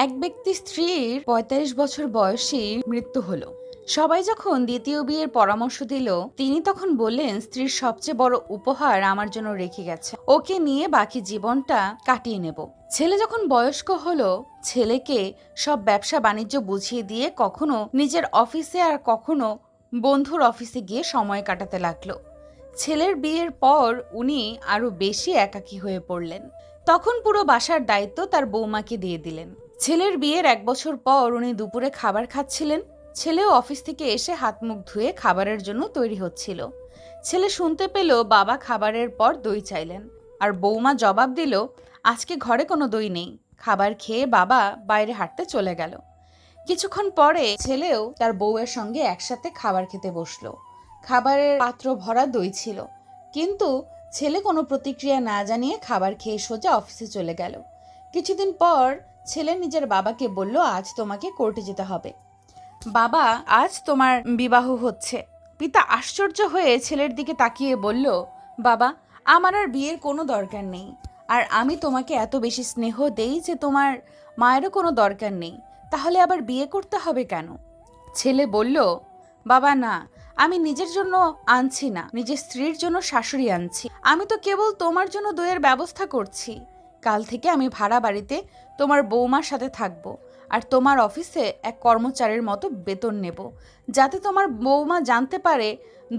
এক ব্যক্তি স্ত্রীর ৪৫ বছর বয়সী মৃত্যু হলো। সবাই যখন দ্বিতীয় বিয়ের পরামর্শ দিল, তিনি তখন বললেন, স্ত্রীর সবচেয়ে বড় উপহার আমার জন্য রেখে গেছে, ওকে নিয়ে বাকি জীবনটা কাটিয়ে নেব। ছেলে যখন বয়স্ক হলো, ছেলেকে সব ব্যবসা বাণিজ্য বুঝিয়ে দিয়ে কখনো নিজের অফিসে আর কখনো বন্ধুর অফিসে গিয়ে সময় কাটাতে লাগলো। ছেলের বিয়ের পর উনি আরো বেশি একাকী হয়ে পড়লেন। তখন পুরো বাসার দায়িত্ব তার বৌমাকে দিয়ে দিলেন। ছেলের বিয়ের ১ বছর পর উনি দুপুরে খাবার খাচ্ছিলেন। ছেলেও অফিস থেকে এসে হাত মুখ ধুয়ে খাবারের জন্য তৈরি হচ্ছিল। ছেলে শুনতে পেল বাবা খাবারের পর দই চাইলেন, আর বৌমা জবাব দিল, আজকে ঘরে কোনো দই নেই। খাবার খেয়ে বাবা বাইরে হাঁটতে চলে গেল। কিছুক্ষণ পরে ছেলেও তার বউয়ের সঙ্গে একসাথে খাবার খেতে বসলো। খাবারের পাত্র ভরা দই ছিল, কিন্তু ছেলে কোনো প্রতিক্রিয়া না জানিয়ে খাবার খেয়ে সোজা অফিসে চলে গেল। কিছুদিন পর ছেলে নিজের বাবাকে বলল, আজ তোমাকে কোর্টে যেতে হবে। বাবা, আজ তোমার বিবাহ হচ্ছে। পিতা আশ্চর্য হয়ে ছেলের দিকে তাকিয়ে বলল, বাবা, আমার আর বিয়ের কোনো দরকার নেই। আর আমি তোমাকে এত বেশি স্নেহ দেই যে তোমার মায়েরও কোনো দরকার নেই। তাহলে আবার বিয়ে করতে হবে কেন? ছেলে বলল, বাবা না, আমি নিজের জন্য আনছি না, নিজের স্ত্রীর জন্য শাশুড়ি আনছি। আমি তো কেবল তোমার জন্য দইয়ের ব্যবস্থা করছি। কাল থেকে আমি ভাড়া বাড়িতে তোমার বৌমার সাথে থাকবো, আর তোমার অফিসে এক কর্মচারীর মতো বেতন নেব, যাতে তোমার বৌমা জানতে পারে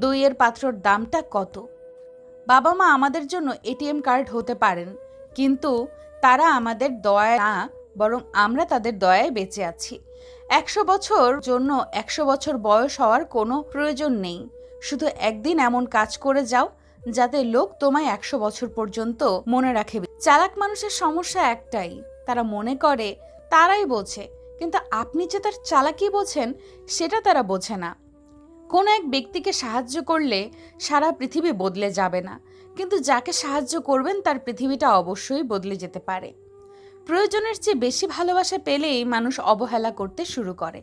দইয়ের পাত্রর দামটা কত। বাবা মা আমাদের জন্য এটিএম কার্ড হতে পারেন, কিন্তু তারা আমাদের দয়ায় না, বরং আমরা তাদের দয়ায় বেঁচে আছি। ১০০ বছর জন্য ১০০ বছর বয়স হওয়ার কোনো প্রয়োজন নেই। শুধু একদিন এমন কাজ করে যাও যাতে লোক তোমায় ১০০ বছর পর্যন্ত মনে রাখে। চালাক মানুষের সমস্যা একটাই, তারা মনে করে তারাই বোঝে, কিন্তু আপনি যে তার চালাকি বোঝেন সেটা তারা বোঝে না। কোনো এক ব্যক্তিকে সাহায্য করলে সারা পৃথিবী বদলে যাবে না, কিন্তু যাকে সাহায্য করবেন তার পৃথিবীটা অবশ্যই বদলে যেতে পারে। প্রয়োজনের চেয়ে বেশি ভালোবাসা পেলেই মানুষ অবহেলা করতে শুরু করে,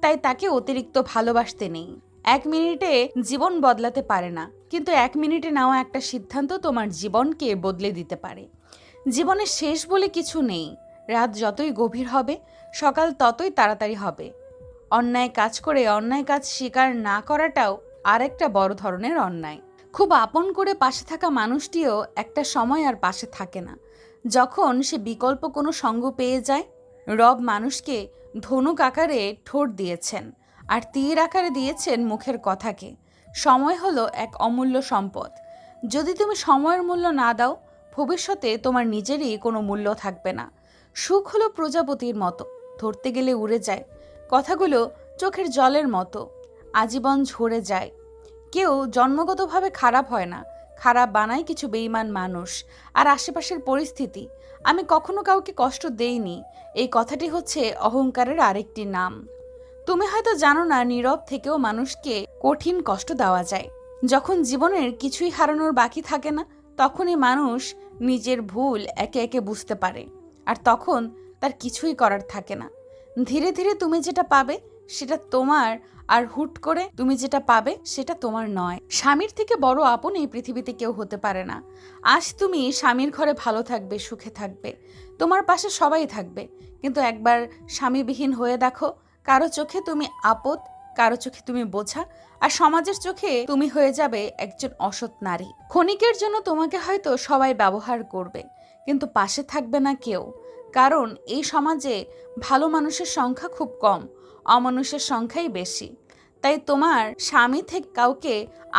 তাই তাকে অতিরিক্ত ভালোবাসতে নেই। ১ মিনিটে জীবন বদলাতে পারে না, কিন্তু ১ মিনিটে নেওয়া একটা সিদ্ধান্ত তোমার জীবনকে বদলে দিতে পারে। জীবনের শেষ বলে কিছু নেই। রাত যতই গভীর হবে, সকাল ততই তাড়াতাড়ি হবে। অন্যায় কাজ করে অন্যায় কাজ স্বীকার না করাটাও আরেকটা বড় ধরনের অন্যায়। খুব আপন করে পাশে থাকা মানুষটিও একটা সময় আর পাশে থাকে না, যখন সে বিকল্প কোনো সঙ্গ পেয়ে যায়। রব মানুষকে ধনুক আকারে ঠোঁট দিয়েছেন, আর তীর আকারে দিয়েছেন মুখের কথাকে। সময় হলো এক অমূল্য সম্পদ। যদি তুমি সময়ের মূল্য না দাও, ভবিষ্যতে তোমার নিজেরই কোনো মূল্য থাকবে না। সুখ হলো প্রজাপতির মতো, ধরতে গেলে উড়ে যায়। কথাগুলো চোখের জলের মতো, আজীবন ঝরে যায়। কেউ জন্মগতভাবে খারাপ হয় না, খারাপ বানায় কিছু বেঈমান মানুষ আর আশেপাশের পরিস্থিতি। আমি কখনো কাউকে কষ্ট দেইনি, এই কথাটি হচ্ছে অহংকারের আরেকটি নাম। তুমি হয়তো জানো না, নীরব থেকেও মানুষকে কঠিন কষ্ট দেওয়া যায়। যখন জীবনের কিছুই হারানোর বাকি থাকে না, তখনই মানুষ নিজের ভুল একে একে বুঝতে পারে, আর তখন তার কিছুই করার থাকে না। ধীরে ধীরে তুমি যেটা পাবে সেটা তোমার, আর হুট করে তুমি যেটা পাবে সেটা তোমার নয়। স্বামীর থেকে বড় আপন এই পৃথিবীতে কেউ হতে পারে না। আজ তুমি স্বামীর ঘরে ভালো থাকবে, সুখে থাকবে, তোমার পাশে সবাই থাকবে, কিন্তু একবার স্বামীবিহীন হয়ে দেখো, কারো চোখে তুমি আপদ, কারো চোখে তুমি বোঝা, আর সমাজের চোখে তুমি হয়ে যাবে একজন অসৎ নারী। ক্ষণিকের জন্য তোমাকে হয়তো সবাই ব্যবহার করবে, কিন্তু পাশে থাকবে না কেউ, কারণ এই সমাজে ভালো মানুষের সংখ্যা খুব কম, অমানুষের সংখ্যাই বেশি। তাই তোমার স্বামী থেকে কাউকে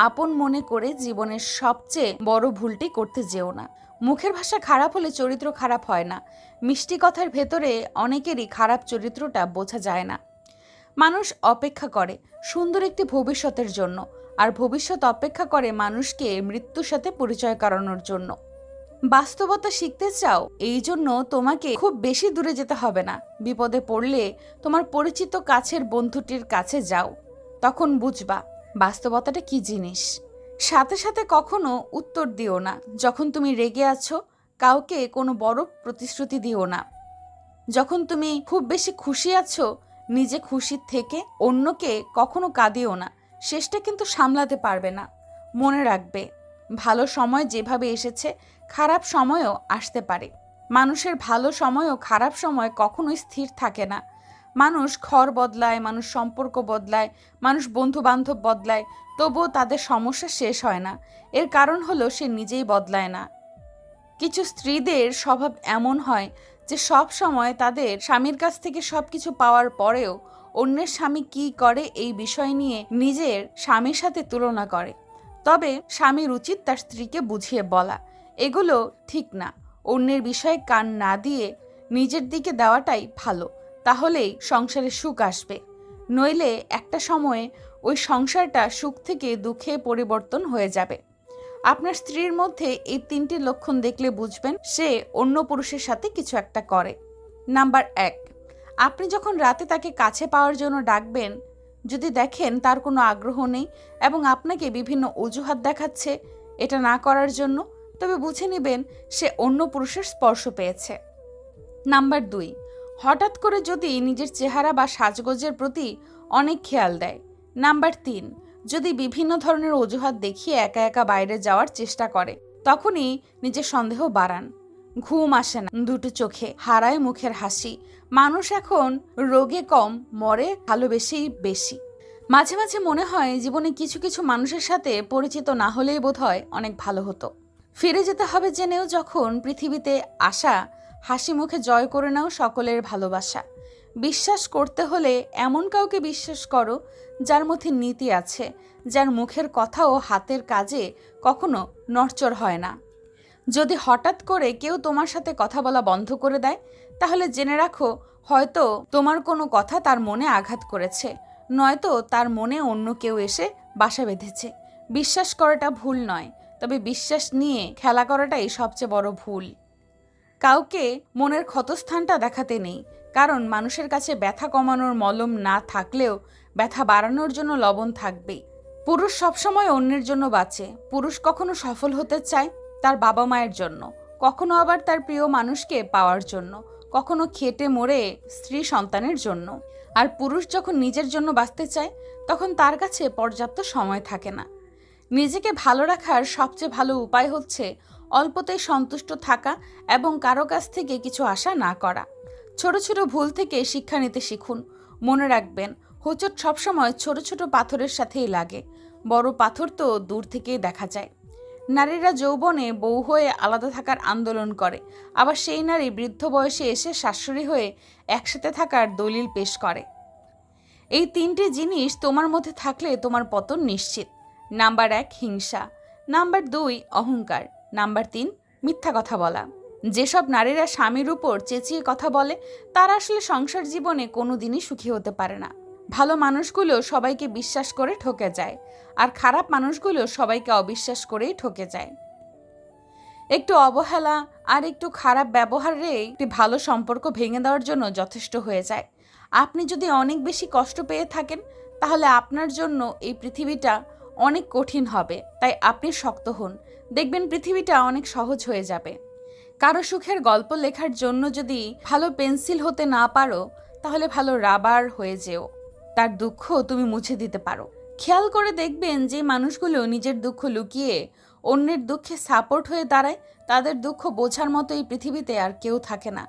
আপন মনে করে জীবনের সবচেয়ে বড় ভুলটি করতে যেও না। মুখের ভাষা খারাপ হলে চরিত্র খারাপ হয় না। মিষ্টি কথার ভেতরে অনেকেরই খারাপ চরিত্রটা বোঝা যায় না। মানুষ অপেক্ষা করে সুন্দর একটি ভবিষ্যতের জন্য, আর ভবিষ্যৎ অপেক্ষা করে মানুষকে মৃত্যুর সাথে পরিচয় করানোর জন্য। বাস্তবতা শিখতে চাও, এই জন্য তোমাকে খুব বেশি দূরে যেতে হবে না। বিপদে পড়লে তোমার পরিচিত কাছের বন্ধুটির কাছে যাও, তখন বুঝবা বাস্তবতাটা কি জিনিস। সাথে সাথে কখনো উত্তর দিও না। যখন তুমি রেগে আছো, কাউকে কোনো বড় প্রতিশ্রুতি দিও না। যখন তুমি খুব বেশি খুশি আছো, নিজে খুশির থেকে অন্যকে কখনো কাঁদিও না। শেষটা কিন্তু সামলাতে পারবে না। মনে রাখবে, ভালো সময় যেভাবে এসেছে, খারাপ সময়ও আসতে পারে। মানুষের ভালো সময় ও খারাপ সময় কখনোই স্থির থাকে না। মানুষ ঘর বদলায়, মানুষ সম্পর্ক বদলায়, মানুষ বন্ধু বান্ধব বদলায়, তবুও তাদের সমস্যা শেষ হয় না। এর কারণ হলো সে নিজেই বদলায় না। কিছু স্ত্রীদের স্বভাব এমন হয় যে সব সময় তাদের স্বামীর কাছ থেকে সবকিছু পাওয়ার পরেও অন্যের স্বামী কি করে এই বিষয় নিয়ে নিজের স্বামীর সাথে তুলনা করে। তবে স্বামীর উচিত তার স্ত্রীকে বুঝিয়ে বলা, এগুলো ঠিক না। অন্যের বিষয়ে কান না দিয়ে নিজের দিকে দেওয়াটাই ভালো, তাহলেই সংসারে সুখ আসবে। নইলে একটা সময়ে ওই সংসারটা সুখ থেকে দুঃখে পরিবর্তন হয়ে যাবে। আপনার স্ত্রীর মধ্যে এই 3টি লক্ষণ দেখলে বুঝবেন সে অন্য পুরুষের সাথে কিছু একটা করে। নাম্বার 1, আপনি যখন রাতে তাকে কাছে পাওয়ার জন্য ডাকবেন, যদি দেখেন তার কোনো আগ্রহ নেই এবং আপনাকে বিভিন্ন অজুহাত দেখাচ্ছে এটা না করার জন্য, তবে বুঝে নেবেন সে অন্য পুরুষের স্পর্শ পেয়েছে। নাম্বার 2, হঠাৎ করে যদি নিজের চেহারা বা সাজগোজের প্রতি অনেক খেয়াল দেয়। নাম্বার 3, যদি বিভিন্ন ধরনের অজুহাত দেখিয়ে একা একা বাইরে যাওয়ার চেষ্টা করে, তখনই নিজের সন্দেহ বাড়ান। ঘুম আসে না দুটো চোখে, হারায় মুখের হাসি। মানুষ এখন রোগে কম, মরে ভালোবেসেই বেশি। মাঝে মাঝে মনে হয় জীবনে কিছু কিছু মানুষের সাথে পরিচিত না হলেই বোধহয় অনেক ভালো হতো। ফিরে যেতে হবে জেনেও যখন পৃথিবীতে আসা, হাসি মুখে জয় করে নাও সকলের ভালোবাসা। বিশ্বাস করতে হলে এমন কাউকে বিশ্বাস করো যার মধ্যে নীতি আছে, যার মুখের কথা ও হাতের কাজে কখনো নড়চড় হয় না। যদি হঠাৎ করে কেউ তোমার সাথে কথা বলা বন্ধ করে দেয়, তাহলে জেনে রাখো হয়তো তোমার কোনো কথা তার মনে আঘাত করেছে, নয়তো তার মনে অন্য কেউ এসে বাসা বেঁধেছে। বিশ্বাস করাটা ভুল নয়, তবে বিশ্বাস নিয়ে খেলা করাটাই সবচেয়ে বড় ভুল। কাউকে মনের ক্ষতস্থানটা দেখাতে নেই, কারণ মানুষের কাছে ব্যথা কমানোর মলম না থাকলেও ব্যথা বাড়ানোর জন্য লবণ থাকবেই। পুরুষ সবসময় অন্যের জন্য বাঁচে। পুরুষ কখনো সফল হতে চায় তার বাবা মায়ের জন্য, কখনো আবার তার প্রিয় মানুষকে পাওয়ার জন্য, কখনো খেটে মরে স্ত্রী সন্তানের জন্য। আর পুরুষ যখন নিজের জন্য বাঁচতে চায় তখন তার কাছে পর্যাপ্ত সময় থাকে না। নিজেকে ভালো রাখার সবচেয়ে ভালো উপায় হচ্ছে অল্পতেই সন্তুষ্ট থাকা এবং কারো কাছ থেকে কিছু আশা না করা। ছোট ছোট ভুল থেকে শিক্ষা নিতে শিখুন। মনে রাখবেন, হোঁচট সবসময় ছোট ছোট পাথরের সাথেই লাগে, বড় পাথর তো দূর থেকেই দেখা যায়। নারীরা যৌবনে বউ হয়ে আলাদা থাকার আন্দোলন করে, আবার সেই নারী বৃদ্ধ বয়সে এসে শাশুড়ি হয়ে একসাথে থাকার দলিল পেশ করে। এই 3টি জিনিস তোমার মধ্যে থাকলে তোমার পতন নিশ্চিত। নাম্বার 1, হিংসা। নাম্বার 2, অহংকার। নাম্বার 3, মিথ্যা কথা বলা। যেসব নারীরা স্বামীর উপর চেঁচিয়ে কথা বলে তারা আসলে সংসার জীবনে কোনো দিনই সুখী হতে পারে না। ভালো মানুষগুলো সবাইকে বিশ্বাস করে ঠকে যায়, আর খারাপ মানুষগুলো সবাইকে অবিশ্বাস করেই ঠকে যায়। একটু অবহেলা আর একটু খারাপ ব্যবহারে একটি ভালো সম্পর্ক ভেঙে দেওয়ার জন্য যথেষ্ট হয়ে যায়। আপনি যদি অনেক বেশি কষ্ট পেয়ে থাকেন, তাহলে আপনার জন্য এই পৃথিবীটা অনেক কঠিন হবে। তাই আপনি শক্ত হন, দেখবেন পৃথিবীটা অনেক সহজ হয়ে যাবে। কারো সুখের গল্প লেখার জন্য যদি ভালো পেন্সিল হতে না পারো, তাহলে ভালো রাবার হয়ে যেও, তার দুঃখ তুমি মুছে দিতে পারো। খেয়াল করে দেখবেন যে মানুষগুলো নিজের দুঃখ লুকিয়ে অন্যের দুঃখে সাপোর্ট হয়ে দাঁড়ায়, তাদের দুঃখ বোঝার মতো এই পৃথিবীতে আর কেউ থাকে না।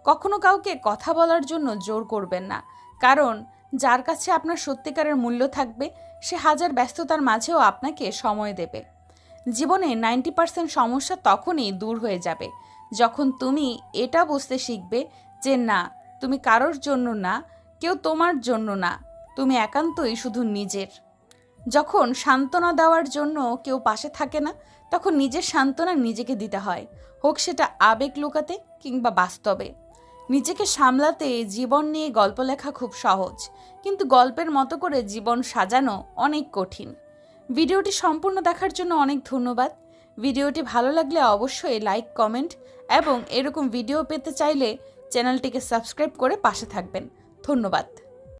কখনো কাউকে কথা বলার জন্য জোর করবেন না, কারণ যার কাছে আপনার সত্যিকারের মূল্য থাকবে সে হাজার ব্যস্ততার মাঝেও আপনাকে সময় দেবে। জীবনে 90% সমস্যা তখনই দূর হয়ে যাবে যখন তুমি এটা বুঝতে শিখবে যে না, তুমি কারোর জন্য না, কেউ তোমার জন্য না, তুমি একান্তই শুধু নিজের। যখন সান্ত্বনা দেওয়ার জন্য কেউ পাশে থাকে না, তখন নিজের সান্ত্বনা নিজেকে দিতে হয়, হোক সেটা আবেগ লুকাতে কিংবা বাস্তবে। নিজেকে সামলাতে জীবন নিয়ে গল্প লেখা খুব সহজ, কিন্তু গল্পের মতো করে জীবন সাজানো অনেক কঠিন। ভিডিওটি সম্পূর্ণ দেখার জন্য অনেক ধন্যবাদ। ভিডিওটি ভালো লাগলে অবশ্যই লাইক, কমেন্ট এবং এরকম ভিডিও পেতে চাইলে চ্যানেলটিকে সাবস্ক্রাইব করে পাশে থাকবেন। ধন্যবাদ।